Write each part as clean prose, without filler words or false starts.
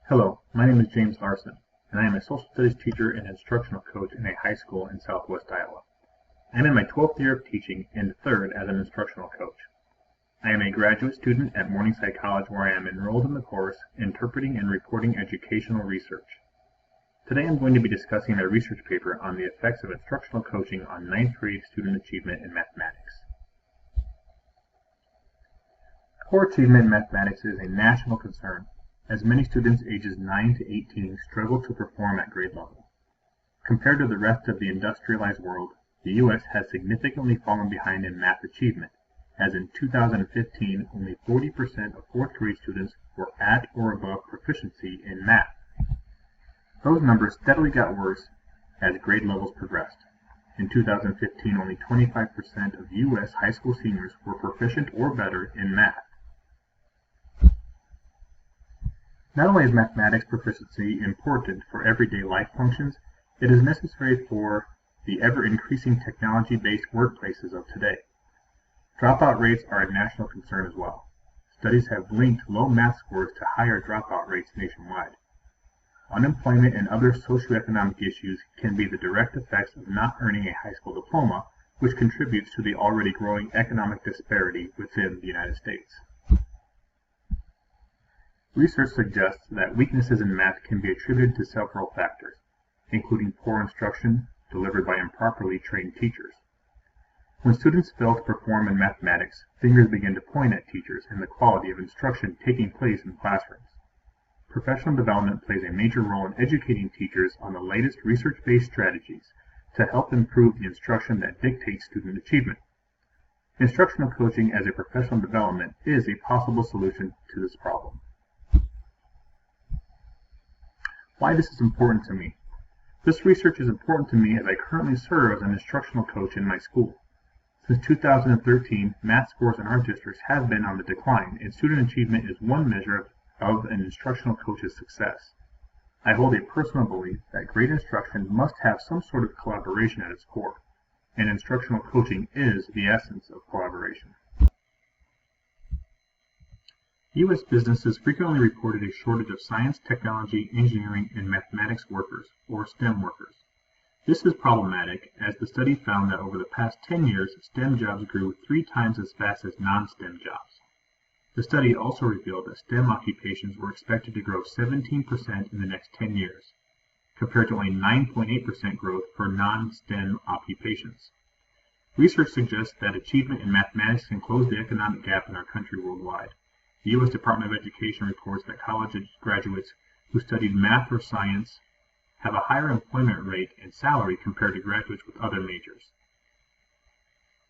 Hello, my name is James Larson, and I am a social studies teacher and instructional coach in a high school in southwest Iowa. I am in my 12th year of teaching and third as an instructional coach. I am a graduate student at Morningside College where I am enrolled in the course Interpreting and Reporting Educational Research. Today I'm going to be discussing my research paper on the effects of instructional coaching on 9th grade student achievement in mathematics. Poor achievement in mathematics is a national concern, as many students ages 9 to 18 struggle to perform at grade level. Compared to the rest of the industrialized world, the U.S. has significantly fallen behind in math achievement, as in 2015 only 40% of 4th grade students were at or above proficiency in math. Those numbers steadily got worse as grade levels progressed. In 2015, only 25% of U.S. high school seniors were proficient or better in math. Not only is mathematics proficiency important for everyday life functions, it is necessary for the ever-increasing technology-based workplaces of today. Dropout rates are a national concern as well. Studies have linked low math scores to higher dropout rates nationwide. Unemployment and other socioeconomic issues can be the direct effects of not earning a high school diploma, which contributes to the already growing economic disparity within the United States. Research suggests that weaknesses in math can be attributed to several factors, including poor instruction delivered by improperly trained teachers. When students fail to perform in mathematics, fingers begin to point at teachers and the quality of instruction taking place in classrooms. Professional development plays a major role in educating teachers on the latest research-based strategies to help improve the instruction that dictates student achievement. Instructional coaching as a professional development is a possible solution to this problem. Why this is important to me. This research is important to me as I currently serve as an instructional coach in my school. Since 2013, math scores in our districts have been on the decline, and student achievement is one measure of an instructional coach's success. I hold a personal belief that great instruction must have some sort of collaboration at its core, and instructional coaching is the essence of collaboration. U.S. businesses frequently reported a shortage of science, technology, engineering, and mathematics workers, or STEM workers. This is problematic, as the study found that over the past 10 years, STEM jobs grew 3 times as fast as non-STEM jobs. The study also revealed that STEM occupations were expected to grow 17% in the next 10 years, compared to only 9.8% growth for non-STEM occupations. Research suggests that achievement in mathematics can close the economic gap in our country worldwide. The U.S. Department of Education reports that college graduates who studied math or science have a higher employment rate and salary compared to graduates with other majors.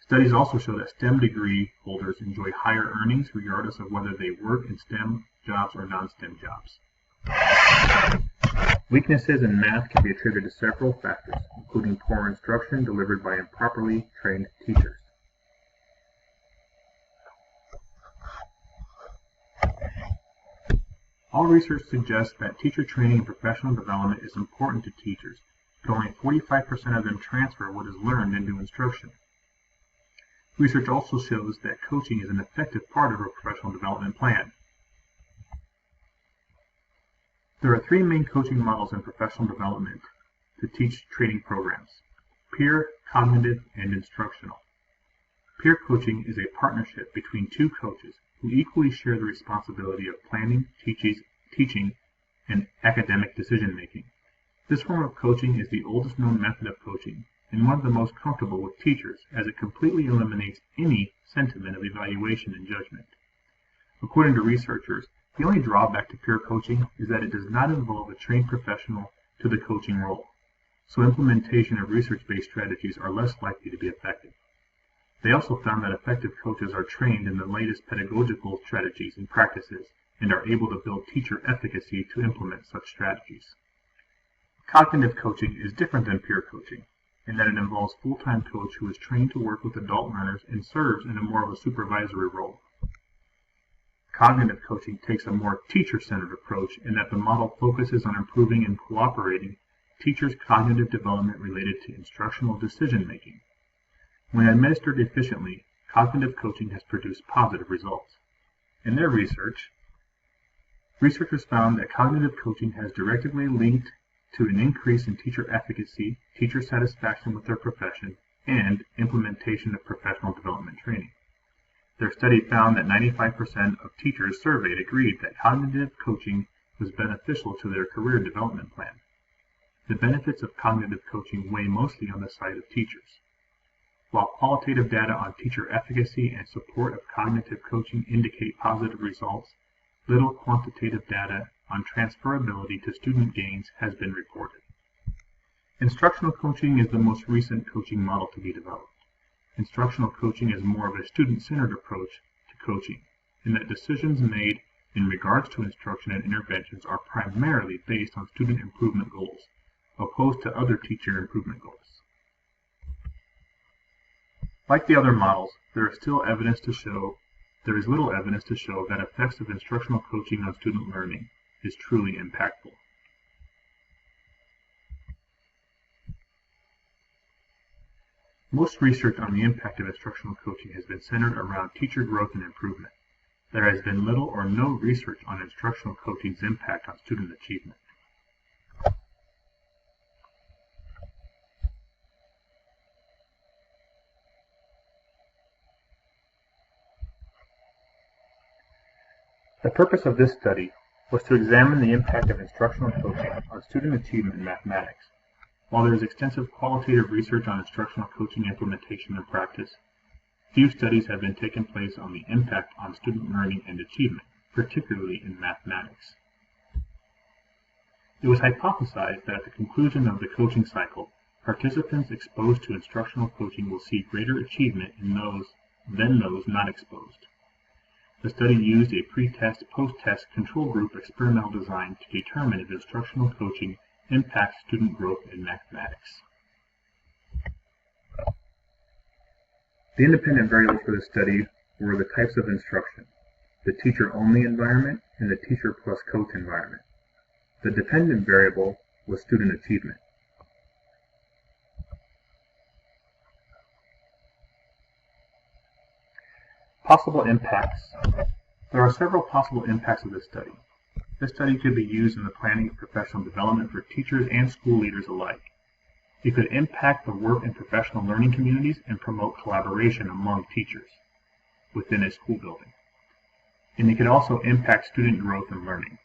Studies also show that STEM degree holders enjoy higher earnings regardless of whether they work in STEM jobs or non-STEM jobs. Weaknesses in math can be attributed to several factors, including poor instruction delivered by improperly trained teachers. All research suggests that teacher training and professional development is important to teachers, but only 45% of them transfer what is learned into instruction. Research also shows that coaching is an effective part of a professional development plan. There are 3 main coaching models in professional development to teach training programs: peer, cognitive, and instructional. Peer coaching is a partnership between 2 coaches who equally share the responsibility of planning, teaching, and academic decision-making. This form of coaching is the oldest known method of coaching, and one of the most comfortable with teachers, as it completely eliminates any sentiment of evaluation and judgment. According to researchers, the only drawback to peer coaching is that it does not involve a trained professional to the coaching role, so implementation of research-based strategies are less likely to be effective. They also found that effective coaches are trained in the latest pedagogical strategies and practices and are able to build teacher efficacy to implement such strategies. Cognitive coaching is different than peer coaching in that it involves a full-time coach who is trained to work with adult learners and serves in a more of a supervisory role. Cognitive coaching takes a more teacher-centered approach in that the model focuses on improving and cooperating teachers' cognitive development related to instructional decision-making. When administered efficiently, cognitive coaching has produced positive results. In their research, Researchers found that cognitive coaching has directly linked to an increase in teacher efficacy, teacher satisfaction with their profession, and implementation of professional development training. Their study found that 95% of teachers surveyed agreed that cognitive coaching was beneficial to their career development plan. The benefits of cognitive coaching weigh mostly on the side of teachers. While qualitative data on teacher efficacy and support of cognitive coaching indicate positive results, little quantitative data on transferability to student gains has been reported. Instructional coaching is the most recent coaching model to be developed. Instructional coaching is more of a student-centered approach to coaching, in that decisions made in regards to instruction and interventions are primarily based on student improvement goals, opposed to other teacher improvement goals. Like the other models, there is little evidence to show that effects of instructional coaching on student learning is truly impactful. Most research on the impact of instructional coaching has been centered around teacher growth and improvement. There has been little or no research on instructional coaching's impact on student achievement. The purpose of this study was to examine the impact of instructional coaching on student achievement in mathematics. While there is extensive qualitative research on instructional coaching implementation and practice, few studies have been taken place on the impact on student learning and achievement, particularly in mathematics. It was hypothesized that at the conclusion of the coaching cycle, participants exposed to instructional coaching will see greater achievement than those not exposed. The study used a pre-test, post-test control group experimental design to determine if instructional coaching impacts student growth in mathematics. The independent variables for the study were the types of instruction, the teacher-only environment, and the teacher plus coach environment. The dependent variable was student achievement. Possible impacts. There are several possible impacts of this study. This study could be used in the planning of professional development for teachers and school leaders alike. It could impact the work and professional learning communities and promote collaboration among teachers within a school building. And it could also impact student growth and learning.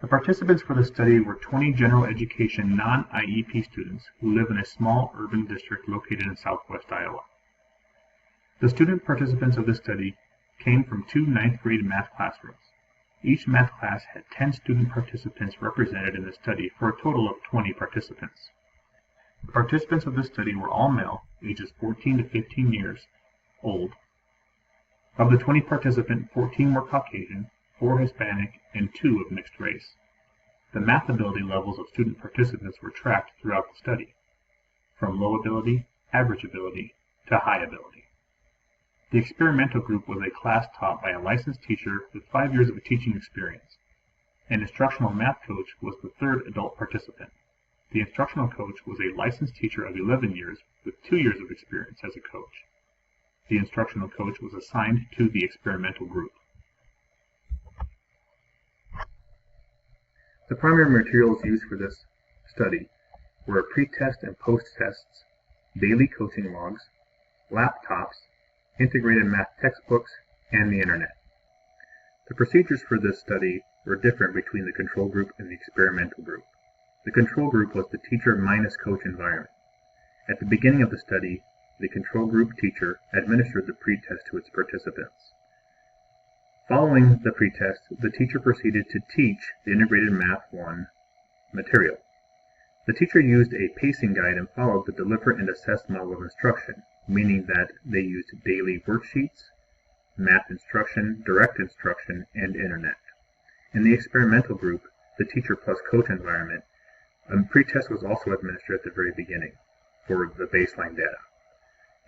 The participants for the study were 20 general education non-IEP students who live in a small urban district located in southwest Iowa. The student participants of this study came from 2 ninth grade math classrooms. Each math class had 10 student participants represented in the study for a total of 20 participants. The participants of this study were all male, ages 14 to 15 years old. Of the 20 participants, 14 were Caucasian, 4 Hispanic, and 2 of mixed race. The math ability levels of student participants were tracked throughout the study, from low ability, average ability, to high ability. The experimental group was a class taught by a licensed teacher with 5 years of teaching experience. An instructional math coach was the third adult participant. The instructional coach was a licensed teacher of 11 years with 2 years of experience as a coach. The instructional coach was assigned to the experimental group. The primary materials used for this study were pre-test and post-tests, daily coaching logs, laptops, integrated math textbooks, and the internet. The procedures for this study were different between the control group and the experimental group. The control group was the teacher minus coach environment. At the beginning of the study, the control group teacher administered the pre-test to its participants. Following the pretest, the teacher proceeded to teach the Integrated Math 1 material. The teacher used a pacing guide and followed the deliver and assess model of instruction, meaning that they used daily worksheets, math instruction, direct instruction, and internet. In the experimental group, the teacher plus coach environment, a pretest was also administered at the very beginning for the baseline data.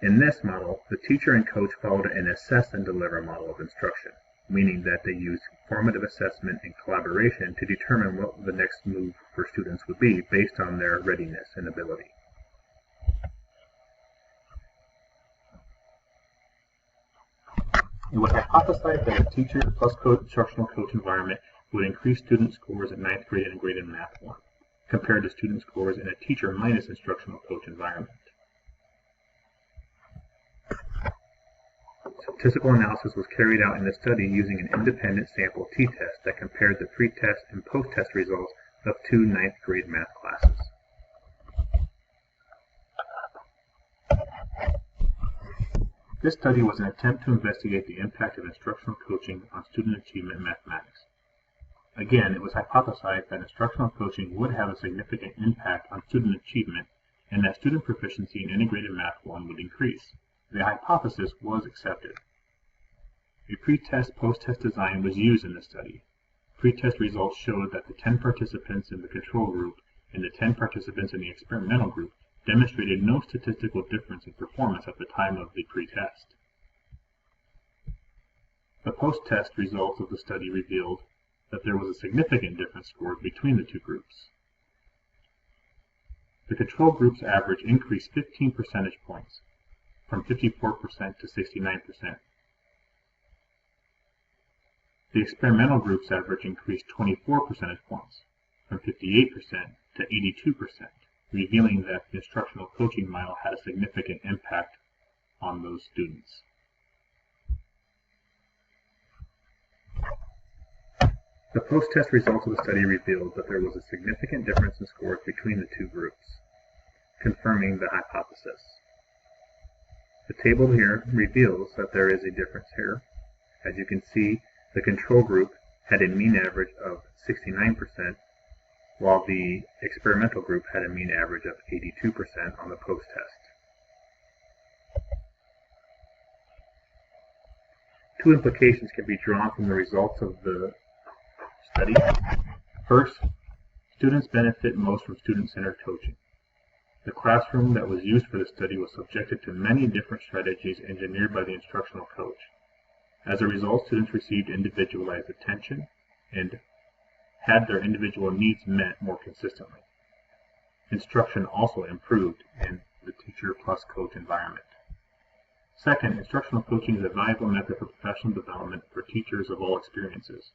In this model, the teacher and coach followed an assess and deliver model of instruction, meaning that they used formative assessment and collaboration to determine what the next move for students would be based on their readiness and ability. It was hypothesized that a teacher plus instructional coach environment would increase student scores in 9th grade integrated math 1, compared to student scores in a teacher minus instructional coach environment. Statistical analysis was carried out in the study using an independent sample t-test that compared the pre-test and post-test results of 2 9th grade math classes. This study was an attempt to investigate the impact of instructional coaching on student achievement in mathematics. Again, it was hypothesized that instructional coaching would have a significant impact on student achievement and that student proficiency in integrated math 1 would increase. The hypothesis was accepted. A pre-test post-test design was used in the study. Pre-test results showed that the 10 participants in the control group and the 10 participants in the experimental group demonstrated no statistical difference in performance at the time of the pre-test. The post-test results of the study revealed that there was a significant difference scored between the two groups. The control group's average increased 15 percentage points, from 54% to 69%. The experimental group's average increased 24 percentage points, from 58% to 82%, revealing that the instructional coaching model had a significant impact on those students. The post-test results of the study revealed that there was a significant difference in scores between the two groups, confirming the hypothesis. The table here reveals that there is a difference here. As you can see, the control group had a mean average of 69%, while the experimental group had a mean average of 82% on the post-test. Two implications can be drawn from the results of the study. First, students benefit most from student-centered coaching. The classroom that was used for the study was subjected to many different strategies engineered by the instructional coach. As a result, students received individualized attention and had their individual needs met more consistently. Instruction also improved in the teacher plus coach environment. Second, instructional coaching is a valuable method for professional development for teachers of all experiences.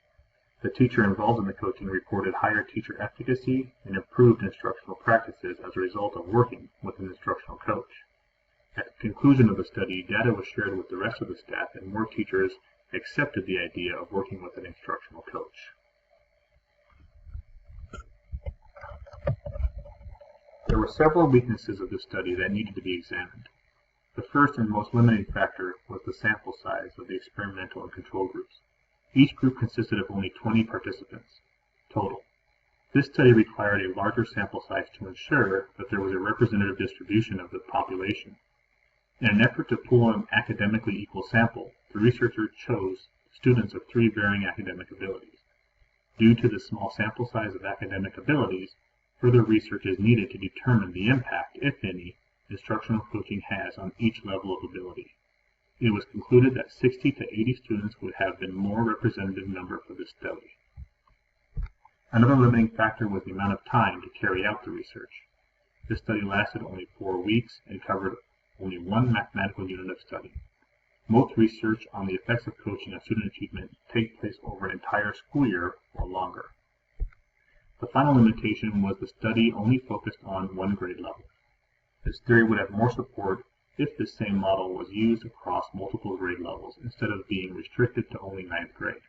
The teacher involved in the coaching reported higher teacher efficacy and improved instructional practices as a result of working with an instructional coach. At the conclusion of the study, data was shared with the rest of the staff and more teachers accepted the idea of working with an instructional coach. There were several weaknesses of this study that needed to be examined. The first and most limiting factor was the sample size of the experimental and control groups. Each group consisted of only 20 participants total. This study required a larger sample size to ensure that there was a representative distribution of the population. In an effort to pull an academically equal sample, the researcher chose students of 3 varying academic abilities. Due to the small sample size of academic abilities, further research is needed to determine the impact, if any, instructional coaching has on each level of ability. It was concluded that 60 to 80 students would have been more representative number for this study. Another limiting factor was the amount of time to carry out the research. This study lasted only 4 weeks and covered only 1 mathematical unit of study. Most research on the effects of coaching on student achievement take place over an entire school year or longer. The final limitation was the study only focused on 1 grade level. This theory would have more support if this same model was used across multiple grade levels instead of being restricted to only 9th grade.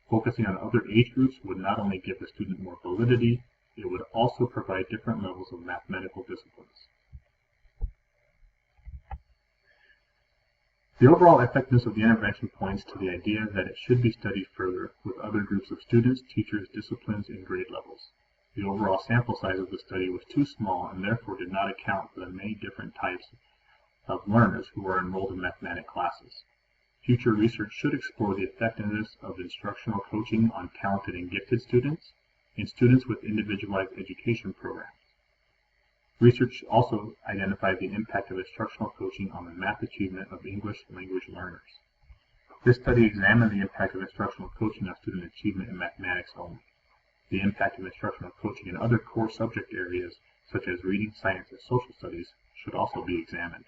Focusing on other age groups would not only give the student more validity, it would also provide different levels of mathematical disciplines. The overall effectiveness of the intervention points to the idea that it should be studied further with other groups of students, teachers, disciplines, and grade levels. The overall sample size of the study was too small and therefore did not account for the many different types of learners who are enrolled in mathematics classes. Future research should explore the effectiveness of instructional coaching on talented and gifted students and students with individualized education programs. Research also identified the impact of instructional coaching on the math achievement of English language learners. This study examined the impact of instructional coaching on student achievement in mathematics only. The impact of instructional coaching in other core subject areas, such as reading, science, and social studies, should also be examined.